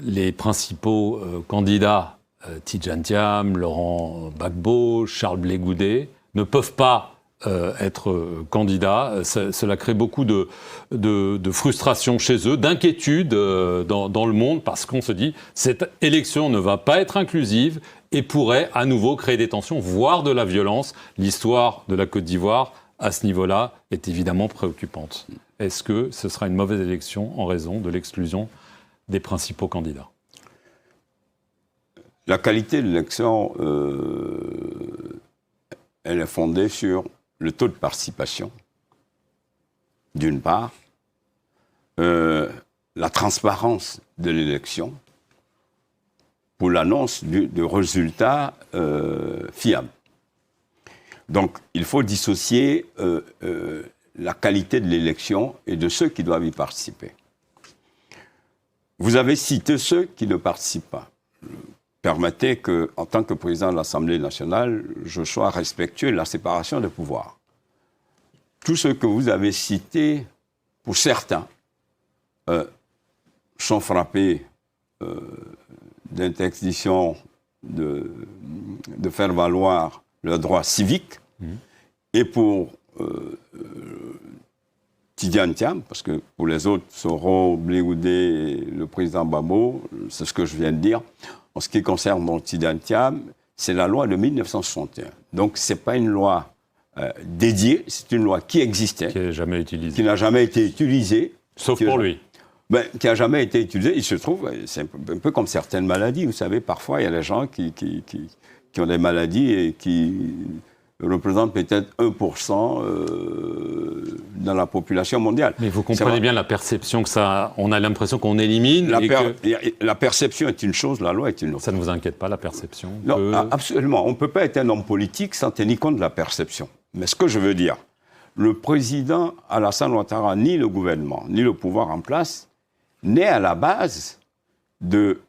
les principaux candidats, Tidjane Thiam, Laurent Gbagbo, Charles Blé Goudé, ne peuvent pas être candidats. Cela crée beaucoup de frustration chez eux, d'inquiétude dans le monde, parce qu'on se dit cette élection ne va pas être inclusive et pourrait à nouveau créer des tensions, voire de la violence. L'histoire de la Côte d'Ivoire, à ce niveau-là, est évidemment préoccupante. Est-ce que ce sera une mauvaise élection en raison de l'exclusion des principaux candidats? La qualité de l'élection, elle est fondée sur le taux de participation, d'une part, la transparence de l'élection pour l'annonce de résultats fiables. Donc, il faut dissocier la qualité de l'élection et de ceux qui doivent y participer. Vous avez cité ceux qui ne participent pas. Permettez que, en tant que président de l'Assemblée nationale, je sois respectueux de la séparation des pouvoirs. Tous ceux que vous avez cités, pour certains, sont frappés d'interdiction de faire valoir leurs droits civiques. Et pour Tidjane Thiam, parce que pour les autres, Soro, Blé Goudé et le président Gbagbo, c'est ce que je viens de dire. En ce qui concerne Tidjane Thiam, c'est la loi de 1961. Donc, ce n'est pas une loi dédiée, c'est une loi qui existait. Qui n'a jamais utilisée. Qui n'a jamais été utilisée. Sauf pour lui. Qui n'a jamais été utilisée. Il se trouve, c'est un peu comme certaines maladies. Vous savez, parfois, il y a des gens qui ont des maladies et qui représentent peut-être 1% dans la population mondiale. Mais vous comprenez bien la perception que ça... On a l'impression qu'on élimine La perception est une chose, la loi est une autre. Ça ne vous inquiète pas, la perception? Non, absolument. On ne peut pas être un homme politique sans tenir compte de la perception. Mais ce que je veux dire, le président Alassane Ouattara, ni le gouvernement, ni le pouvoir en place, n'est à la base de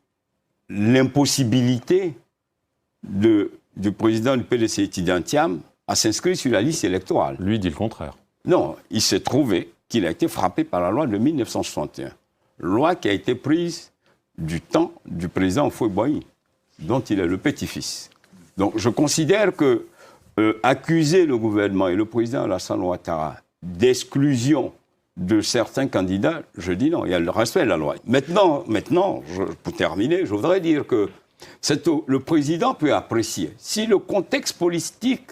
l'impossibilité du président du PDC, Tidjane Thiam, à s'inscrire sur la liste électorale. Lui dit le contraire. Non, il s'est trouvé qu'il a été frappé par la loi de 1961. Loi qui a été prise du temps du président Houphouët-Boigny, dont il est le petit-fils. Donc je considère que accuser le gouvernement et le président Alassane Ouattara d'exclusion de certains candidats, je dis non, il y a le respect de la loi. Maintenant, pour terminer, je voudrais dire que le président peut apprécier. Si le contexte politique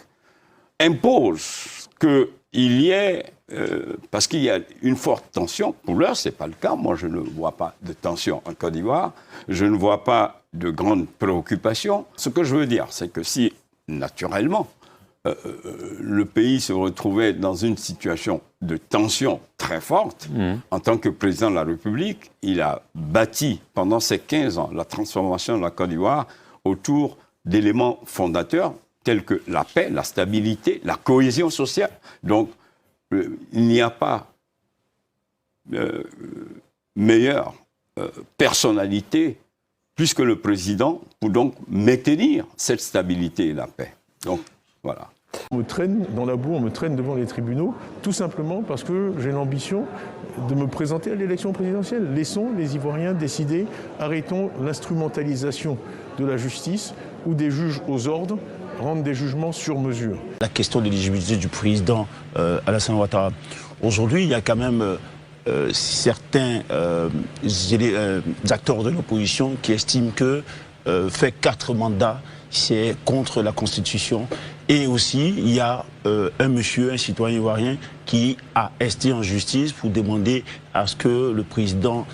impose qu'il y ait, parce qu'il y a une forte tension, pour l'heure, ce n'est pas le cas. Moi, je ne vois pas de tension en Côte d'Ivoire. Je ne vois pas de grandes préoccupations. Ce que je veux dire, c'est que si, naturellement, le pays se retrouvait dans une situation de tension très forte, en tant que président de la République, il a bâti pendant ces 15 ans la transformation de la Côte d'Ivoire autour d'éléments fondateurs tels que la paix, la stabilité, la cohésion sociale. Donc, il n'y a pas meilleure personnalité plus que le président pour donc maintenir cette stabilité et la paix. Donc, voilà. On me traîne dans la boue, on me traîne devant les tribunaux, tout simplement parce que j'ai l'ambition de me présenter à l'élection présidentielle. Laissons les Ivoiriens décider, arrêtons l'instrumentalisation de la justice ou des juges aux ordres rendent des jugements sur mesure. La question de l'éligibilité du président Alassane Ouattara. Aujourd'hui, il y a quand même certains acteurs de l'opposition qui estiment que faire 4 mandats, c'est contre la Constitution. Et aussi, il y a un citoyen ivoirien, qui a esté en justice pour demander à ce que le président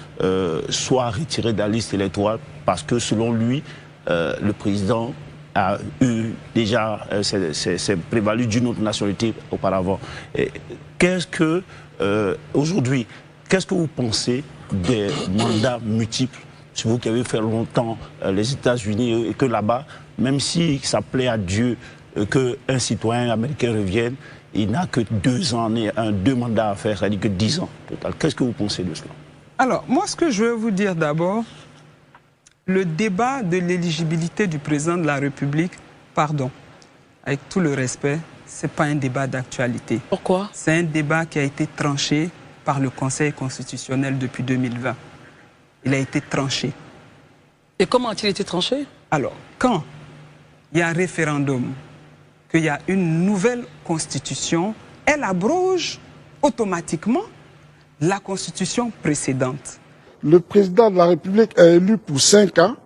soit retiré de la liste électorale parce que, selon lui, le président a eu déjà, s'est prévalu d'une autre nationalité auparavant. Aujourd'hui, qu'est-ce que vous pensez des mandats multiples? C'est vous qui avez fait longtemps les États-Unis et que là-bas, même si ça plaît à Dieu qu'un citoyen américain revienne, il n'a que 2 ans, 2 mandats à faire, c'est-à-dire que 10 ans total. Qu'est-ce que vous pensez de cela? Alors, moi, ce que je veux vous dire d'abord, le débat de l'éligibilité du président de la République, pardon, avec tout le respect, ce n'est pas un débat d'actualité. Pourquoi? C'est un débat qui a été tranché par le Conseil constitutionnel depuis 2020. Il a été tranché. Et comment a-t-il été tranché? Alors, quand il y a un référendum, qu'il y a une nouvelle constitution, elle abroge automatiquement la constitution précédente. Le président de la République est élu pour 5 ans.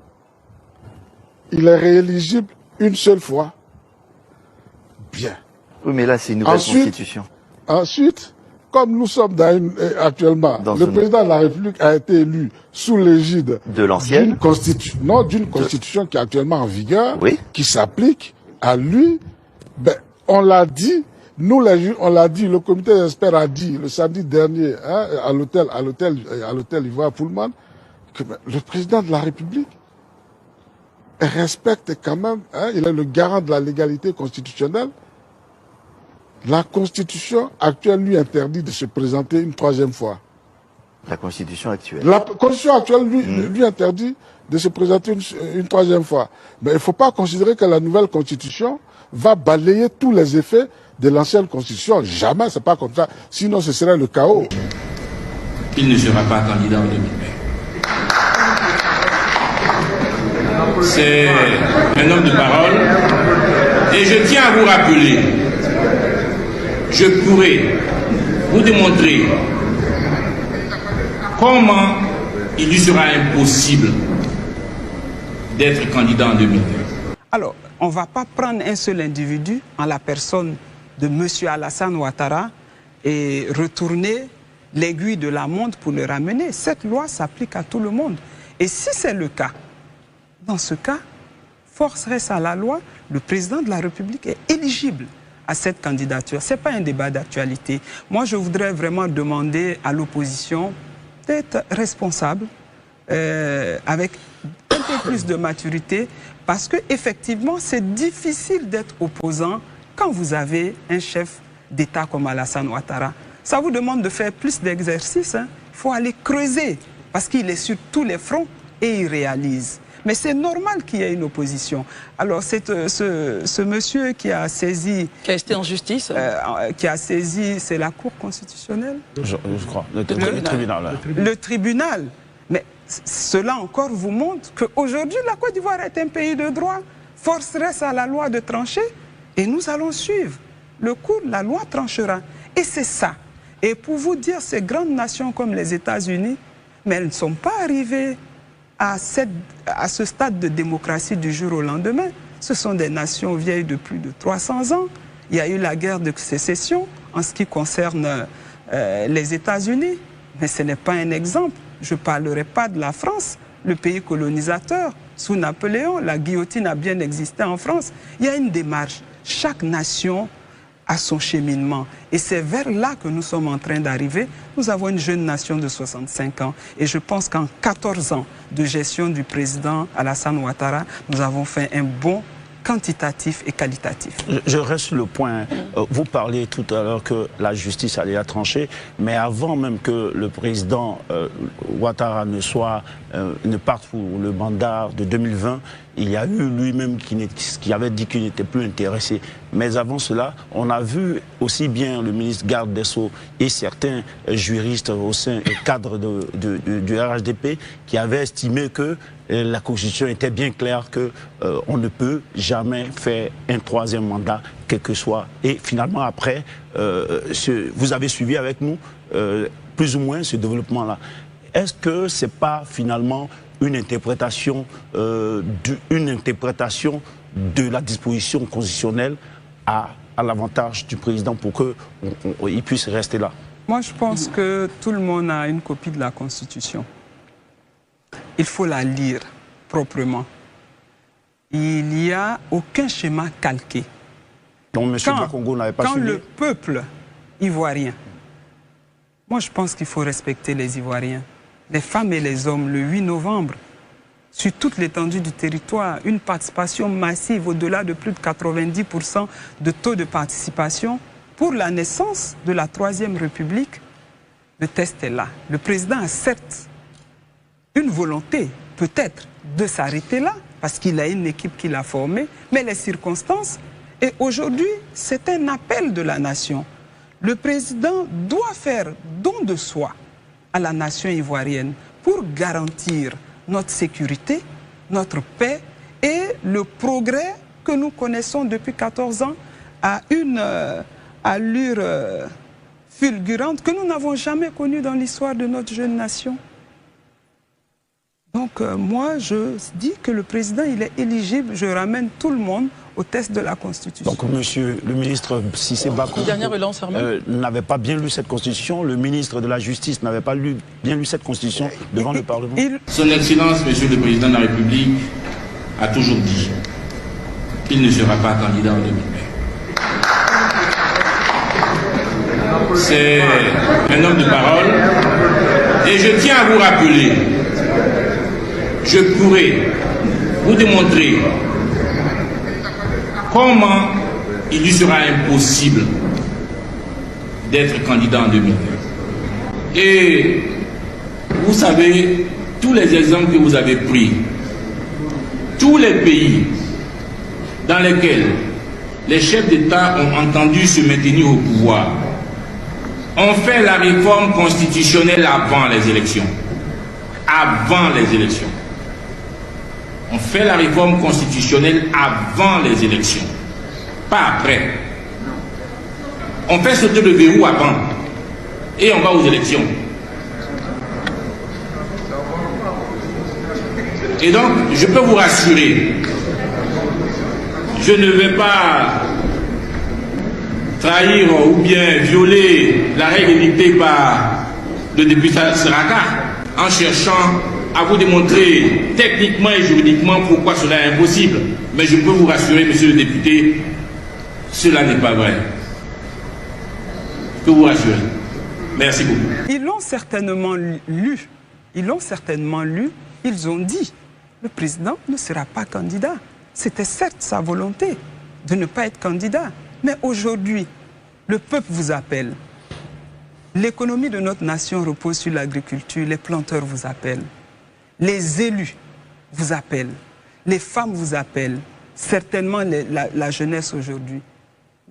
Il est rééligible une seule fois. Bien. Oui, mais là, c'est une nouvelle constitution. Ensuite, comme nous sommes actuellement, le président de la République a été élu sous l'égide de l'ancienne d'une constitution qui est actuellement en vigueur, oui, qui s'applique à lui. Ben, on l'a dit, nous les juges, on l'a dit, le comité d'experts a dit le samedi dernier à l'hôtel Ivoire Pullman que le président de la République respecte quand même, il est le garant de la légalité constitutionnelle. La Constitution actuelle lui interdit de se présenter une 3e fois. La Constitution actuelle. La Constitution actuelle lui interdit de se présenter une 3e fois. Mais il ne faut pas considérer que la nouvelle Constitution va balayer tous les effets de l'ancienne Constitution. Jamais, c'est pas comme ça. Sinon, ce serait le chaos. Il ne sera pas candidat en 2020. C'est un homme de parole. Et je tiens à vous rappeler, je pourrais vous démontrer comment il lui sera impossible d'être candidat en 2020. Alors, on ne va pas prendre un seul individu en la personne de M. Alassane Ouattara et retourner l'aiguille de la montre pour le ramener. Cette loi s'applique à tout le monde. Et si c'est le cas, dans ce cas, force reste à la loi, le président de la République est éligible à cette candidature. Ce n'est pas un débat d'actualité. Moi, je voudrais vraiment demander à l'opposition d'être responsable, avec un peu plus de maturité, parce qu'effectivement, c'est difficile d'être opposant quand vous avez un chef d'État comme Alassane Ouattara. Ça vous demande de faire plus d'exercices. Il faut aller creuser, parce qu'il est sur tous les fronts et il réalise. Mais c'est normal qu'il y ait une opposition. Alors, c'est ce monsieur qui a saisi... Qui a été en justice qui a saisi, c'est la Cour constitutionnelle? Je crois, le tribunal. Le tribunal. Mais cela encore vous montre qu'aujourd'hui, la Côte d'Ivoire est un pays de droit. Force reste à la loi de trancher et nous allons suivre le cours, la loi tranchera. Et c'est ça. Et pour vous dire, ces grandes nations comme les États-Unis, mais elles ne sont pas arrivées à ce stade de démocratie du jour au lendemain. Ce sont des nations vieilles de plus de 300 ans. Il y a eu la guerre de sécession en ce qui concerne les États-Unis. Mais ce n'est pas un exemple. Je ne parlerai pas de la France, le pays colonisateur. Sous Napoléon, la guillotine a bien existé en France. Il y a une démarche. Chaque nation a son cheminement. Et c'est vers là que nous sommes en train d'arriver. Nous avons une jeune nation de 65 ans. Et je pense qu'en 14 ans de gestion du président Alassane Ouattara, nous avons fait un bond quantitatif et qualitatif. Je reste sur le point. Vous parliez tout à l'heure que la justice allait la trancher, mais avant même que le président Ouattara ne parte pour le mandat de 2020, il y a eu lui-même qui avait dit qu'il n'était plus intéressé. Mais avant cela, on a vu aussi bien le ministre garde des Sceaux et certains juristes au sein et cadres du RHDP qui avaient estimé que la Constitution était bien claire qu'on ne peut jamais faire un 3e mandat, quel que soit. Et finalement, après, vous avez suivi avec nous plus ou moins ce développement-là. Est-ce que ce n'est pas finalement une interprétation de la disposition constitutionnelle à l'avantage du président pour qu'il puisse rester là? Moi, je pense que tout le monde a une copie de la Constitution. Il faut la lire proprement. Il n'y a aucun schéma calqué. Donc, M. Bakongo n'avait pas suivi. Quand le peuple ivoirien, moi je pense qu'il faut respecter les Ivoiriens, les femmes et les hommes, le 8 novembre, sur toute l'étendue du territoire, une participation massive au-delà de plus de 90% de taux de participation pour la naissance de la 3e République. Le test est là. Le président a certes une volonté, peut-être, de s'arrêter là, parce qu'il a une équipe qu'il a formée, mais les circonstances, et aujourd'hui, c'est un appel de la nation. Le président doit faire don de soi à la nation ivoirienne pour garantir notre sécurité, notre paix et le progrès que nous connaissons depuis 14 ans à une allure fulgurante que nous n'avons jamais connue dans l'histoire de notre jeune nation. Donc moi, je dis que le président, il est éligible. Je ramène tout le monde au test de la Constitution. Donc, monsieur le ministre Cissé Bako n'avait pas bien lu cette Constitution. Le ministre de la Justice n'avait pas bien lu cette Constitution devant le Parlement. Son Excellence, monsieur le Président de la République, a toujours dit qu'il ne sera pas candidat en 2020. C'est un homme de parole. Et je tiens à vous rappeler, je pourrais vous démontrer comment il lui sera impossible d'être candidat en 2020. Et vous savez, tous les exemples que vous avez pris, tous les pays dans lesquels les chefs d'État ont entendu se maintenir au pouvoir ont fait la réforme constitutionnelle avant les élections. Avant les élections. On fait la réforme constitutionnelle avant les élections, pas après. On fait sauter le verrou avant et on va aux élections. Et donc, je peux vous rassurer, je ne vais pas trahir ou bien violer la règle dictée par le député Sraka en cherchant à vous démontrer techniquement et juridiquement pourquoi cela est impossible. Mais je peux vous rassurer, monsieur le député, cela n'est pas vrai. Je peux vous rassurer. Merci beaucoup. Ils l'ont certainement lu. Ils l'ont certainement lu. Ils ont dit, le président ne sera pas candidat. C'était certes sa volonté de ne pas être candidat. Mais aujourd'hui, le peuple vous appelle. L'économie de notre nation repose sur l'agriculture. Les planteurs vous appellent. Les élus vous appellent, les femmes vous appellent, certainement la jeunesse aujourd'hui.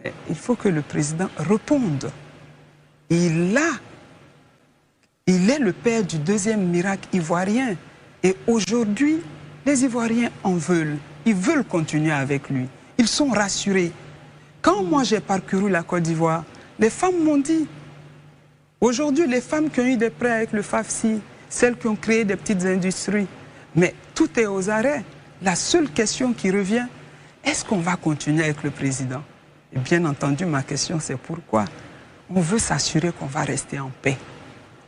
Mais il faut que le président réponde. Il est le père du deuxième miracle ivoirien. Et aujourd'hui, les Ivoiriens en veulent. Ils veulent continuer avec lui. Ils sont rassurés. Quand moi j'ai parcouru la Côte d'Ivoire, les femmes m'ont dit, aujourd'hui les femmes qui ont eu des prêts avec le FAFSI, celles qui ont créé des petites industries. Mais tout est aux arrêts. La seule question qui revient, est-ce qu'on va continuer avec le président? Et bien entendu, ma question c'est pourquoi? On veut s'assurer qu'on va rester en paix.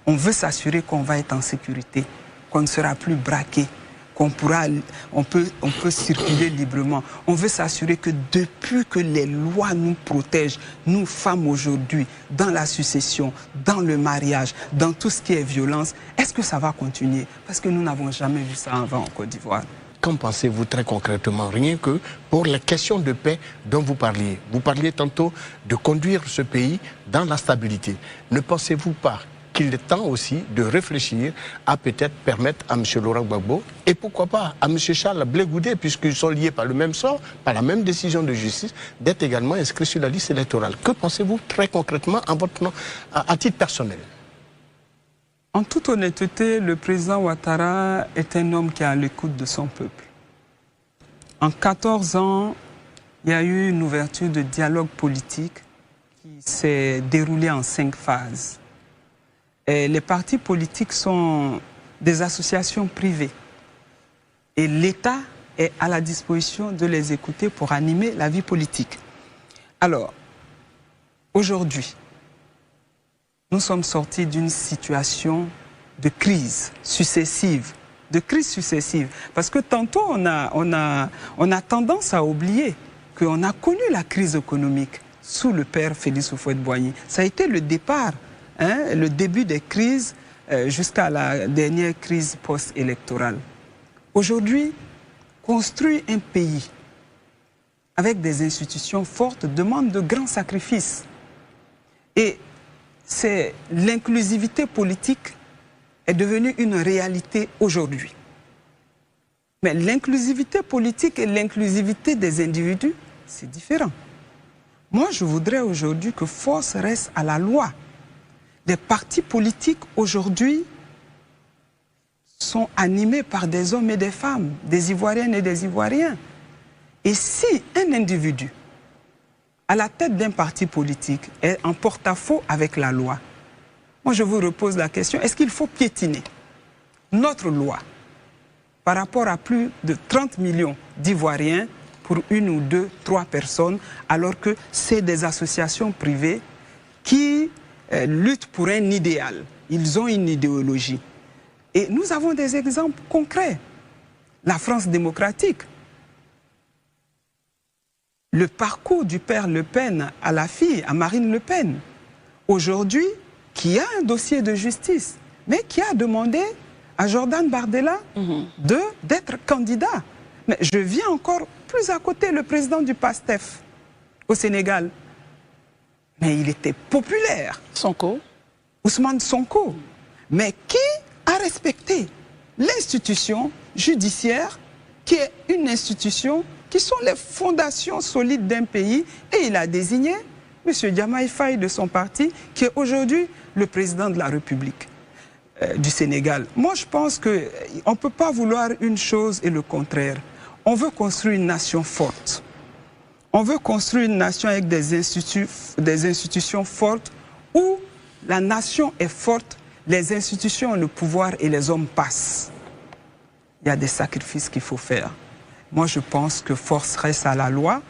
On veut s'assurer qu'on va être en sécurité, qu'on ne sera plus braqué, qu'on peut circuler librement. On veut s'assurer que depuis que les lois nous protègent, nous femmes aujourd'hui, dans la succession, dans le mariage, dans tout ce qui est violence, est-ce que ça va continuer? Parce que nous n'avons jamais vu ça avant en Côte d'Ivoire. Qu'en pensez-vous très concrètement? Rien que pour les questions de paix dont vous parliez. Vous parliez tantôt de conduire ce pays dans la stabilité. Ne pensez-vous pas qu'il est temps aussi de réfléchir à peut-être permettre à M. Laurent Gbagbo et pourquoi pas à M. Charles Blé Goudé, puisqu'ils sont liés par le même sort, par la même décision de justice, d'être également inscrits sur la liste électorale. Que pensez-vous très concrètement en votre nom, à titre personnel? En toute honnêteté, le président Ouattara est un homme qui est à l'écoute de son peuple. En 14 ans, il y a eu une ouverture de dialogue politique qui s'est déroulée en 5 phases. Et les partis politiques sont des associations privées. Et l'État est à la disposition de les écouter pour animer la vie politique. Alors, aujourd'hui, nous sommes sortis d'une situation de crise successive. Parce que tantôt, on a tendance à oublier qu'on a connu la crise économique sous le père Félix Houphouët-Boigny. Ça a été le départ, le début des crises jusqu'à la dernière crise post-électorale. Aujourd'hui, construire un pays avec des institutions fortes demande de grands sacrifices. Et c'est l'inclusivité politique est devenue une réalité aujourd'hui. Mais l'inclusivité politique et l'inclusivité des individus, c'est différent. Moi, je voudrais aujourd'hui que force reste à la loi. Les partis politiques aujourd'hui sont animés par des hommes et des femmes, des Ivoiriennes et des Ivoiriens. Et si un individu, à la tête d'un parti politique, est en porte-à-faux avec la loi, moi je vous repose la question, est-ce qu'il faut piétiner notre loi par rapport à plus de 30 millions d'Ivoiriens pour 1 ou 2, 3 personnes, alors que c'est des associations privées qui luttent pour un idéal. Ils ont une idéologie. Et nous avons des exemples concrets. La France démocratique. Le parcours du père Le Pen à la fille, à Marine Le Pen, aujourd'hui, qui a un dossier de justice, mais qui a demandé à Jordan Bardella d'être candidat. Mais je viens encore plus à côté, le président du PASTEF au Sénégal. Mais il était populaire. Sonko. Ousmane Sonko. Mais qui a respecté l'institution judiciaire, qui est une institution qui sont les fondations solides d'un pays, et il a désigné M. Diomaye Faye de son parti, qui est aujourd'hui le président de la République du Sénégal. Moi, je pense qu'on ne peut pas vouloir une chose et le contraire. On veut construire une nation forte. On veut construire une nation avec des institutions fortes, où la nation est forte, les institutions ont le pouvoir et les hommes passent. Il y a des sacrifices qu'il faut faire. Moi, je pense que force reste à la loi,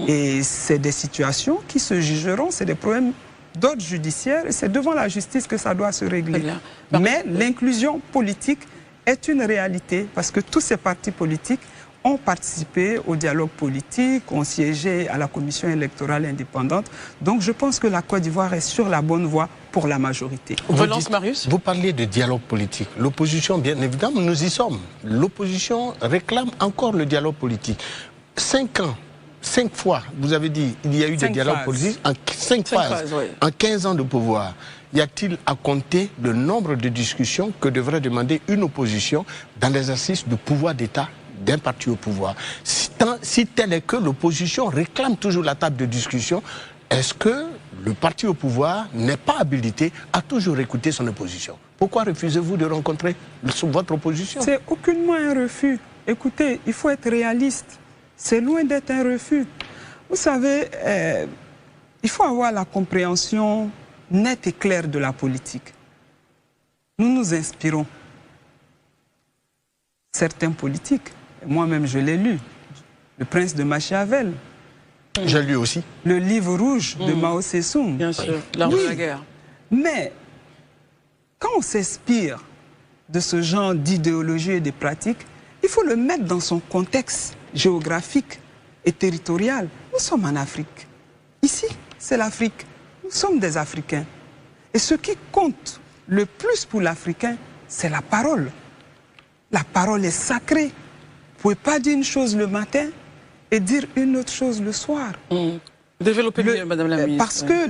et c'est des situations qui se jugeront, c'est des problèmes d'ordre judiciaire, et c'est devant la justice que ça doit se régler. Mais l'inclusion politique est une réalité, parce que tous ces partis politiques ont participé au dialogue politique, ont siégé à la commission électorale indépendante. Donc je pense que la Côte d'Ivoire est sur la bonne voie pour la majorité. Vous parliez de dialogue politique. L'opposition, bien évidemment, nous y sommes. L'opposition réclame encore le dialogue politique. 5 ans, 5 fois, vous avez dit, il y a eu des dialogues politiques en 5 phases, en 15 ans de pouvoir. Y a-t-il à compter le nombre de discussions que devrait demander une opposition dans l'exercice du pouvoir d'État d'un parti au pouvoir? Si tel est que l'opposition réclame toujours la table de discussion, est-ce que le parti au pouvoir n'est pas habilité à toujours écouter son opposition? Pourquoi refusez-vous de rencontrer votre opposition? C'est aucunement un refus. Écoutez, il faut être réaliste. C'est loin d'être un refus. Vous savez, il faut avoir la compréhension nette et claire de la politique. Nous nous inspirons. Certains politiques, moi-même je l'ai lu, Le Prince de Machiavel. J'ai lu aussi. Le livre rouge de Mao Tse-tung. Bien sûr, l'art de la guerre. Mais quand on s'inspire de ce genre d'idéologie et de pratiques, il faut le mettre dans son contexte géographique et territorial. Nous sommes en Afrique. Ici, c'est l'Afrique. Nous sommes des Africains. Et ce qui compte le plus pour l'Africain, c'est la parole. La parole est sacrée. Vous ne pouvez pas dire une chose le matin et dire une autre chose le soir. Développez mieux, Madame la Ministre. Parce que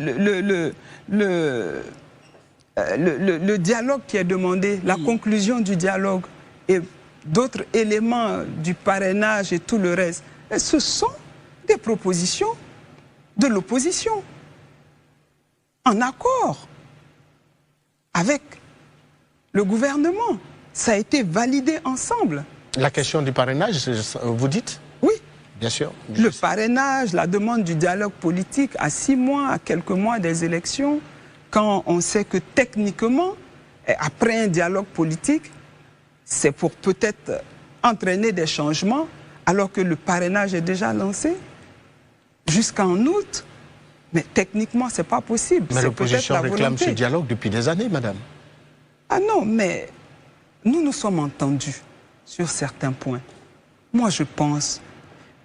le dialogue qui est demandé, la conclusion du dialogue et d'autres éléments du parrainage et tout le reste, ce sont des propositions de l'opposition, en accord avec le gouvernement. Ça a été validé ensemble. La question du parrainage, vous dites? Oui. Bien sûr. Le parrainage, la demande du dialogue politique à 6 mois, à quelques mois des élections, quand on sait que techniquement, après un dialogue politique, c'est pour peut-être entraîner des changements, alors que le parrainage est déjà lancé jusqu'en août. Mais techniquement, ce n'est pas possible. Mais l'opposition réclame ce dialogue depuis des années, madame. Ah non, mais nous nous sommes entendus sur certains points. Moi, je pense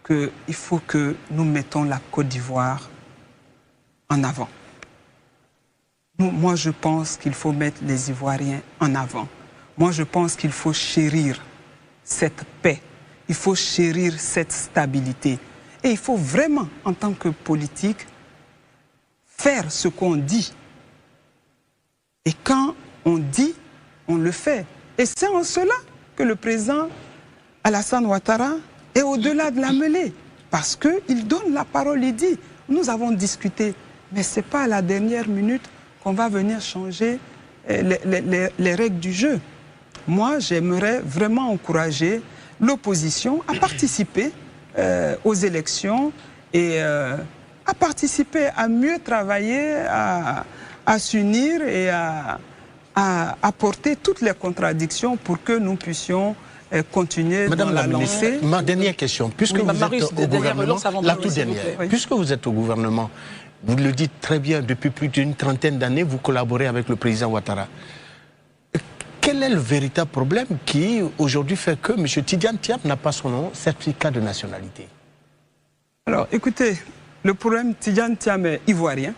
qu'il faut que nous mettons la Côte d'Ivoire en avant. Moi, je pense qu'il faut mettre les Ivoiriens en avant. Moi, je pense qu'il faut chérir cette paix. Il faut chérir cette stabilité. Et il faut vraiment, en tant que politique, faire ce qu'on dit. Et quand on dit, on le fait. Et c'est en cela que le président Alassane Ouattara est au-delà de la mêlée. Parce qu'il donne la parole, il dit, nous avons discuté, mais ce n'est pas à la dernière minute qu'on va venir changer les règles du jeu. moi, j'aimerais vraiment encourager l'opposition à participer aux élections et à participer à mieux travailler, à s'unir et à apporter toutes les contradictions pour que nous puissions continuer dans la lancée. Ma dernière question, puisque vous êtes au gouvernement, la toute dernière, puisque vous êtes au gouvernement, vous le dites très bien, depuis plus d'une trentaine d'années, vous collaborez avec le président Ouattara. Quel est le véritable problème qui, aujourd'hui, fait que M. Tidjane Thiam n'a pas son certificat de nationalité? Alors, écoutez, le problème, Tidjane Thiam est ivoirien.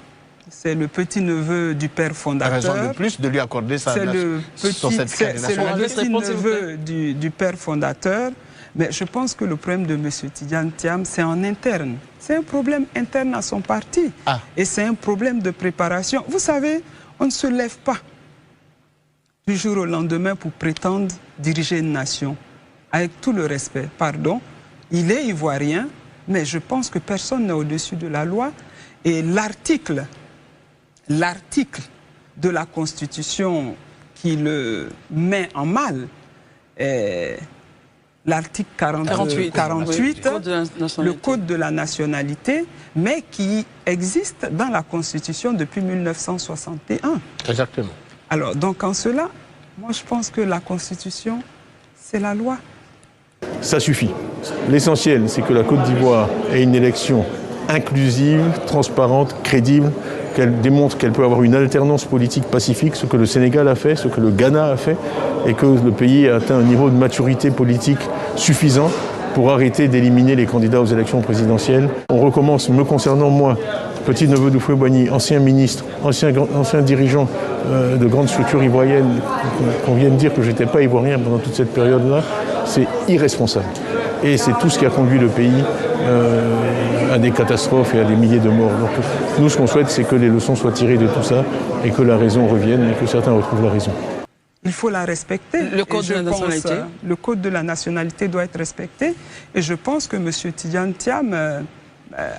C'est le petit-neveu du père fondateur. Raison de plus de lui accorder son certificat de nationalité. C'est le petit-neveu du père fondateur. Mais je pense que le problème de M. Tidjane Thiam, c'est en interne. C'est un problème interne à son parti. Et c'est un problème de préparation. Vous savez, on ne se lève pas du jour au lendemain pour prétendre diriger une nation. Avec tout le respect, pardon, il est ivoirien, mais je pense que personne n'est au-dessus de la loi. Et l'article de la Constitution qui le met en mal est l'article 48, le Code de la nationalité, mais qui existe dans la Constitution depuis 1961. Exactement. Alors, donc en cela, moi je pense que la Constitution, c'est la loi. Ça suffit. L'essentiel, c'est que la Côte d'Ivoire ait une élection inclusive, transparente, crédible, qu'elle démontre qu'elle peut avoir une alternance politique pacifique, ce que le Sénégal a fait, ce que le Ghana a fait, et que le pays a atteint un niveau de maturité politique suffisant pour arrêter d'éliminer les candidats aux élections présidentielles. On recommence, me concernant moi, petit-neveu de Houphouët-Boigny, ancien ministre, ancien dirigeant de grandes structures ivoiriennes, qu'on vienne dire que je n'étais pas ivoirien pendant toute cette période-là, c'est irresponsable. Et c'est tout ce qui a conduit le pays à des catastrophes et à des milliers de morts. Donc nous, ce qu'on souhaite, c'est que les leçons soient tirées de tout ça et que la raison revienne et que certains retrouvent la raison. Il faut la respecter. Le code de la nationalité. Le code de la nationalité doit être respecté. Et je pense que M. Tidjane Thiam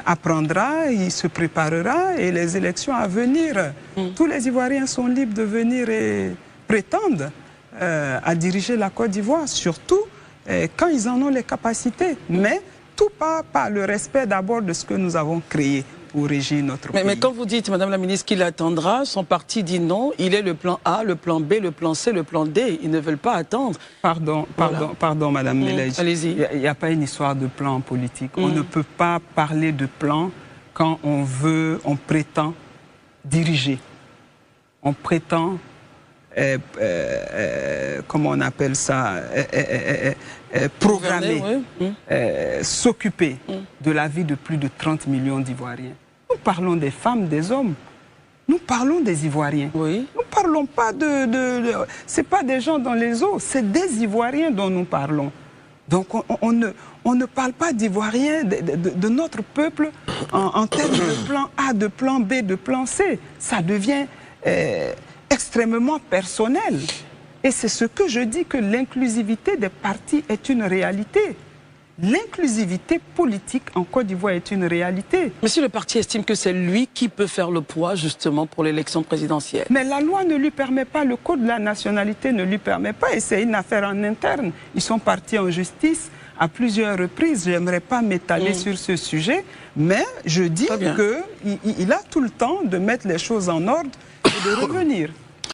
apprendra, il se préparera et les élections à venir, tous les Ivoiriens sont libres de venir et prétendent à diriger la Côte d'Ivoire, surtout quand ils en ont les capacités. Mais tout part par le respect d'abord de ce que nous avons créé pour régir notre pays. Mais quand vous dites, Madame la Ministre, qu'il attendra, son parti dit non, il est le plan A, le plan B, le plan C, le plan D. Ils ne veulent pas attendre. Pardon, Madame Meledji. Allez-y. Il n'y a pas une histoire de plan politique. On ne peut pas parler de plan quand on prétend diriger. On prétend, comment on appelle ça, programmer, s'occuper de la vie de plus de 30 millions d'Ivoiriens. Nous parlons des femmes, des hommes. Nous parlons des Ivoiriens. Oui. Nous ne parlons pas c'est pas des gens dans les eaux, c'est des Ivoiriens dont nous parlons. Donc on ne parle pas d'Ivoiriens, de notre peuple en termes de plan A, de plan B, de plan C. Ça devient extrêmement personnel. Et c'est ce que je dis, que l'inclusivité des partis est une réalité. L'inclusivité politique en Côte d'Ivoire est une réalité. Mais si le parti estime que c'est lui qui peut faire le poids, justement, pour l'élection présidentielle. Mais la loi ne lui permet pas, le code de la nationalité ne lui permet pas, et c'est une affaire en interne. Ils sont partis en justice à plusieurs reprises. Je n'aimerais pas m'étaler sur ce sujet, mais je dis qu'il a tout le temps de mettre les choses en ordre et de revenir.